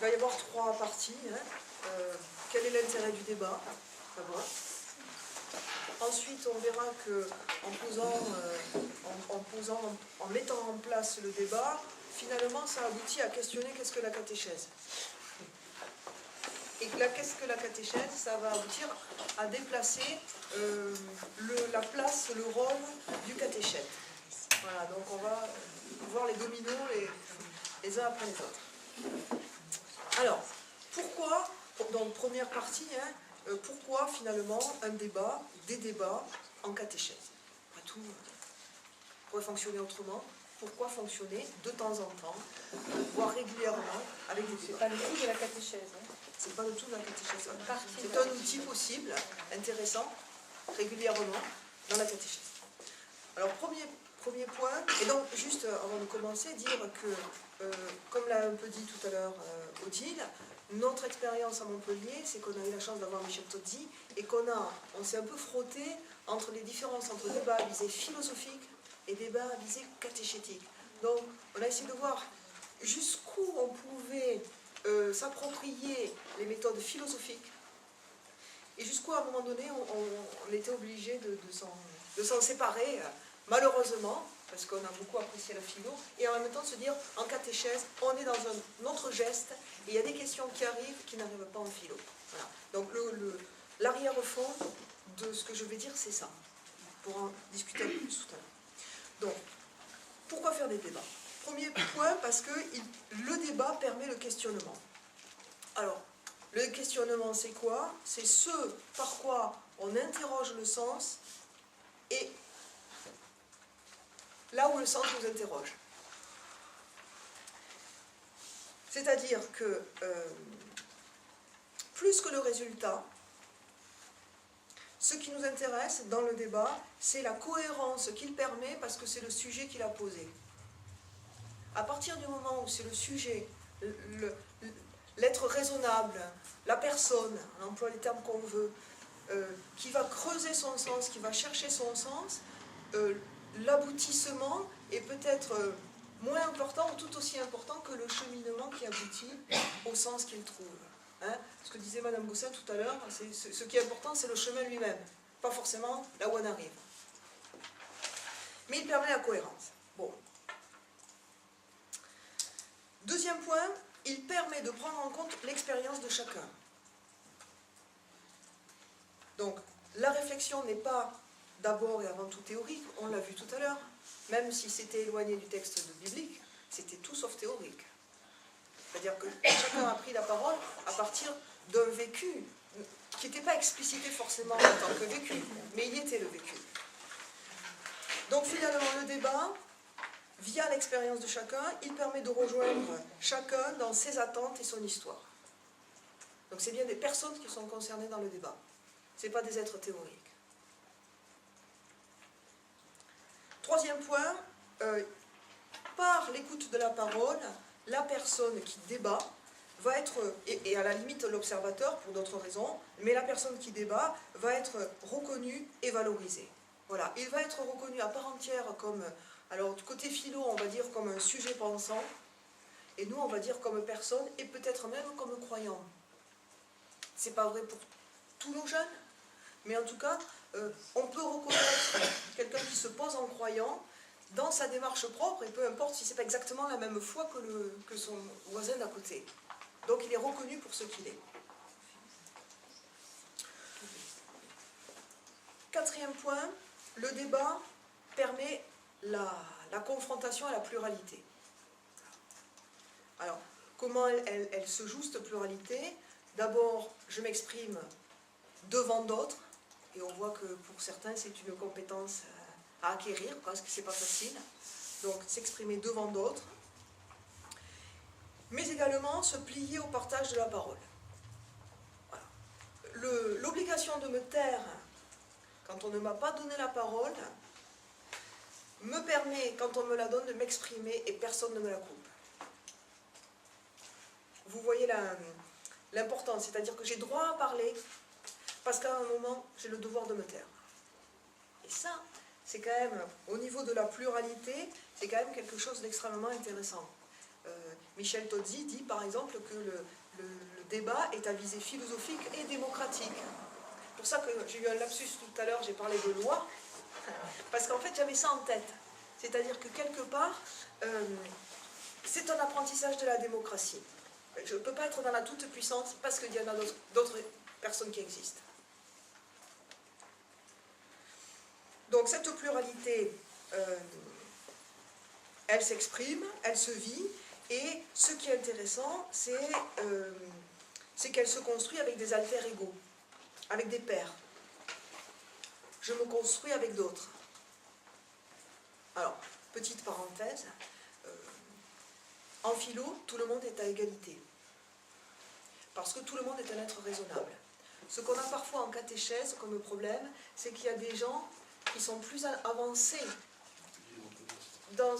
va y avoir 3 parties. Quel est l'intérêt du débat, d'abord. Ensuite, on verra que en mettant en place le débat, finalement, ça aboutit à questionner qu'est-ce que la catéchèse. Et qu'est-ce que la catéchèse, ça va aboutir à déplacer la place, le rôle du catéchète. Voilà, donc on va voir les dominos les uns après les autres. Alors, pourquoi, donc première partie, pourquoi finalement des débats en catéchèse? Après tout, on pourrait fonctionner autrement. Pourquoi fonctionner de temps en temps, voire régulièrement, avec des débats? C'est pas le tout de la catéchèse. C'est pas le tout de la catéchèse. C'est un outil possible, intéressant, régulièrement, dans la catéchèse. Alors, premier point, et donc juste avant de commencer, dire que, comme l'a un peu dit tout à l'heure Odile, notre expérience à Montpellier, c'est qu'on a eu la chance d'avoir Michel Tozzi, et on s'est un peu frotté entre les différences entre débats à visée philosophique et débats à visée catéchétique. Donc, on a essayé de voir jusqu'où on pouvait s'approprier les méthodes philosophiques, et jusqu'où à un moment donné on était obligé de s'en séparer, malheureusement, parce qu'on a beaucoup apprécié la philo, et en même temps de se dire, en catéchèse, on est dans un autre geste, et il y a des questions qui arrivent qui n'arrivent pas en philo. Voilà. Donc l'arrière-fond de ce que je vais dire, c'est ça, pour en discuter un peu plus tout à l'heure. Donc, pourquoi faire des débats? Premier point, parce que le débat permet le questionnement. Alors, le questionnement, c'est quoi? C'est ce par quoi on interroge le sens et là où le sens nous interroge. C'est-à-dire que, plus que le résultat, ce qui nous intéresse dans le débat, c'est la cohérence qu'il permet parce que c'est le sujet qu'il a posé. À partir du moment où c'est le sujet, l'être raisonnable, la personne, on emploie les termes qu'on veut, qui va creuser son sens, qui va chercher son sens, l'aboutissement est peut-être moins important ou tout aussi important que le cheminement qui aboutit au sens qu'il trouve. Ce que disait Madame Gosselin tout à l'heure, ce qui est important, c'est le chemin lui-même, pas forcément là où on arrive. Mais il permet la cohérence. Bon. Deuxième point, il permet de prendre en compte l'expérience de chacun. Donc, la réflexion n'est pas d'abord et avant tout théorique, on l'a vu tout à l'heure, même si c'était éloigné du texte biblique, c'était tout sauf théorique. C'est-à-dire que chacun a pris la parole à partir d'un vécu qui n'était pas explicité forcément en tant que vécu, mais il y était le vécu. Donc finalement, le débat, via l'expérience de chacun, il permet de rejoindre chacun dans ses attentes et son histoire. Donc c'est bien des personnes qui sont concernées dans le débat. Ce n'est pas des êtres théoriques. Troisième point, par l'écoute de la parole, la personne qui débat va être, et à la limite l'observateur pour d'autres raisons, mais la personne qui débat va être reconnue et valorisée. Voilà, il va être reconnu à part entière comme, alors du côté philo on va dire comme un sujet pensant, et nous on va dire comme personne, et peut-être même comme croyant. C'est pas vrai pour tous nos jeunes, mais en tout cas, on peut reconnaître quelqu'un qui se pose en croyant dans sa démarche propre, et peu importe si c'est pas exactement la même foi que son voisin d'à côté. Donc il est reconnu pour ce qu'il est. Quatrième point, le débat permet la confrontation à la pluralité. Alors, comment elle se joue cette pluralité? D'abord, je m'exprime devant d'autres, et on voit que pour certains c'est une compétence à acquérir, parce que c'est pas facile. Donc s'exprimer devant d'autres, mais également se plier au partage de la parole. Voilà. L'obligation de me taire quand on ne m'a pas donné la parole me permet, quand on me la donne, de m'exprimer et personne ne me la coupe. Vous voyez l'importance, c'est-à-dire que j'ai droit à parler, parce qu'à un moment, j'ai le devoir de me taire. Et ça, c'est quand même, au niveau de la pluralité, c'est quand même quelque chose d'extrêmement intéressant. Michel Tozzi dit par exemple que le débat est à visée philosophique et démocratique. C'est pour ça que j'ai eu un lapsus tout à l'heure, j'ai parlé de loi, parce qu'en fait j'avais ça en tête. C'est-à-dire que quelque part, c'est un apprentissage de la démocratie. Je ne peux pas être dans la toute-puissance parce qu'il y en a d'autres personnes qui existent. Donc cette pluralité, elle s'exprime, elle se vit, et ce qui est intéressant, c'est qu'elle se construit avec des alter ego, avec des pairs. Je me construis avec d'autres. Alors, petite parenthèse, en philo, tout le monde est à égalité. Parce que tout le monde est un être raisonnable. Ce qu'on a parfois en catéchèse comme problème, c'est qu'il y a des gens qui sont plus avancés dans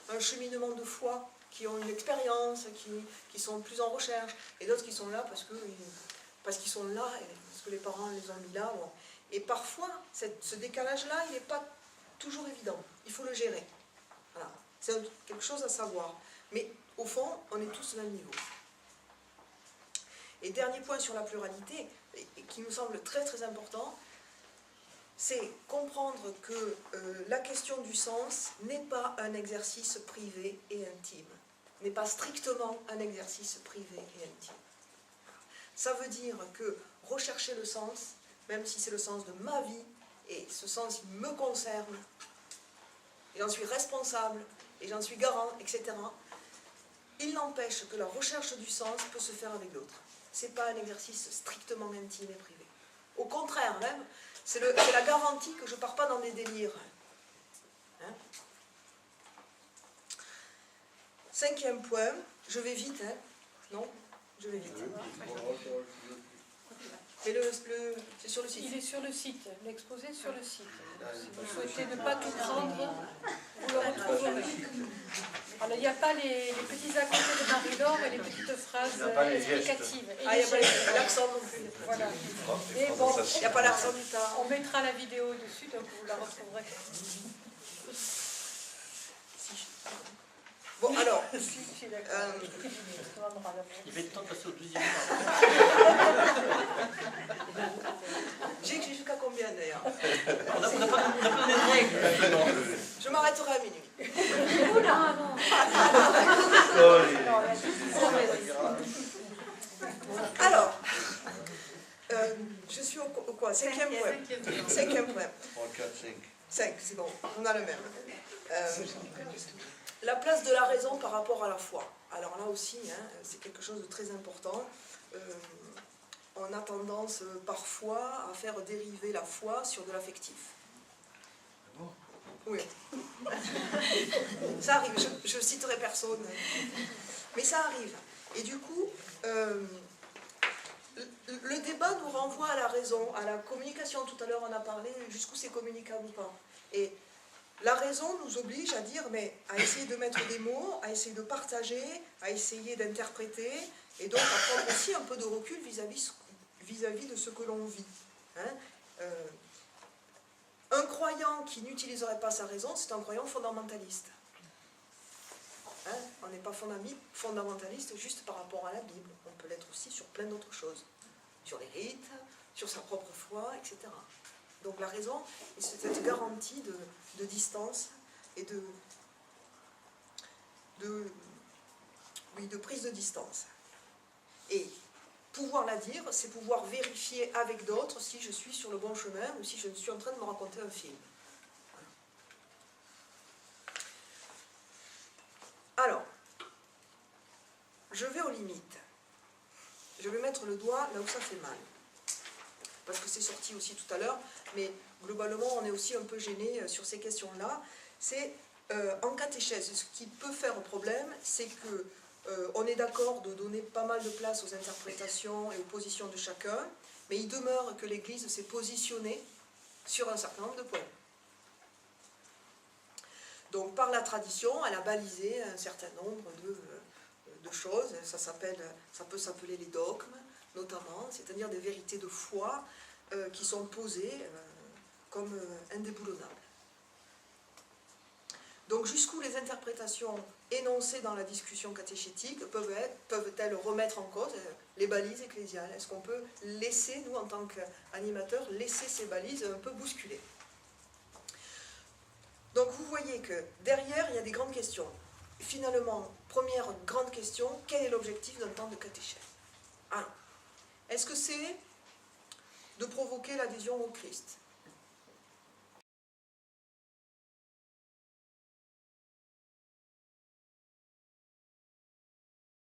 un cheminement de foi, qui ont une expérience, qui sont plus en recherche, et d'autres qui sont là parce qu'ils sont là, et parce que les parents les ont mis là. Bon. Et parfois, ce décalage-là, il n'est pas toujours évident. Il faut le gérer. Voilà. C'est quelque chose à savoir. Mais au fond, on est tous au même niveau. Et dernier point sur la pluralité, et qui nous semble très très important, c'est comprendre que la question du sens n'est pas un exercice privé et intime, n'est pas strictement un exercice privé et intime. Ça veut dire que rechercher le sens, même si c'est le sens de ma vie, et ce sens il me concerne, et j'en suis responsable, et j'en suis garant, etc., il n'empêche que la recherche du sens peut se faire avec l'autre. Ce n'est pas un exercice strictement intime et privé. Au contraire, même, c'est la garantie que je ne pars pas dans des délires. Hein? Cinquième point, je vais vite, hein? Non? Je vais vite. Mais c'est sur le site. Il est sur le site, l'exposé est sur le site. Si vous souhaitez ne pas tout prendre, vous le retrouverez. Alors il n'y a pas les petits à côté de Marie-Laure et les petites phrases explicatives. Ah, il n'y a pas l'accent non plus. Voilà. Et bon, il n'y a pas l'accent du temps. On mettra la vidéo dessus, donc vous la retrouverez. Bon, alors. Il va être temps de passer au deuxième. J'ai écrit jusqu'à combien d'ailleurs? On n'a pas de règles. Je m'arrêterai à minuit. Alors, je suis au quoi? Cinquième point. Cinquième point. 3, 4, 5. 5, c'est bon, on a le même. La place de la raison par rapport à la foi. Alors là aussi, hein, c'est quelque chose de très important. On a tendance parfois à faire dériver la foi sur de l'affectif. Oui. Ça arrive, je citerai personne. Mais ça arrive. Et du coup, le débat nous renvoie à la raison, à la communication. Tout à l'heure, on a parlé jusqu'où c'est communicable ou pas. Et la raison nous oblige à dire, mais à essayer de mettre des mots, à essayer de partager, à essayer d'interpréter, et donc à prendre aussi un peu de recul vis-à-vis de ce que l'on vit. Hein. Un croyant qui n'utiliserait pas sa raison, c'est un croyant fondamentaliste. Hein, on n'est pas fondamentaliste juste par rapport à la Bible. On peut l'être aussi sur plein d'autres choses. Sur les rites, sur sa propre foi, etc. Donc la raison, c'est cette garantie de distance et de prise de distance. Et pouvoir la dire, c'est pouvoir vérifier avec d'autres si je suis sur le bon chemin ou si je suis en train de me raconter un film. Alors, je vais aux limites. Je vais mettre le doigt là où ça fait mal. Parce que c'est sorti aussi tout à l'heure, mais globalement, on est aussi un peu gêné sur ces questions-là. C'est en catéchèse, ce qui peut faire problème, c'est que on est d'accord de donner pas mal de place aux interprétations et aux positions de chacun, mais il demeure que l'Église s'est positionnée sur un certain nombre de points. Donc par la tradition, elle a balisé un certain nombre de choses, ça peut s'appeler les dogmes, notamment, c'est-à-dire des vérités de foi qui sont posées comme indéboulonnables. Donc jusqu'où les interprétations énoncées dans la discussion catéchétique peuvent-elles remettre en cause les balises ecclésiales? Est-ce qu'on peut laisser, nous en tant qu'animateurs, laisser ces balises un peu bousculées? Donc vous voyez que derrière, il y a des grandes questions. Finalement, première grande question, quel est l'objectif d'un temps de catéchèse? Alors, est-ce que c'est de provoquer l'adhésion au Christ?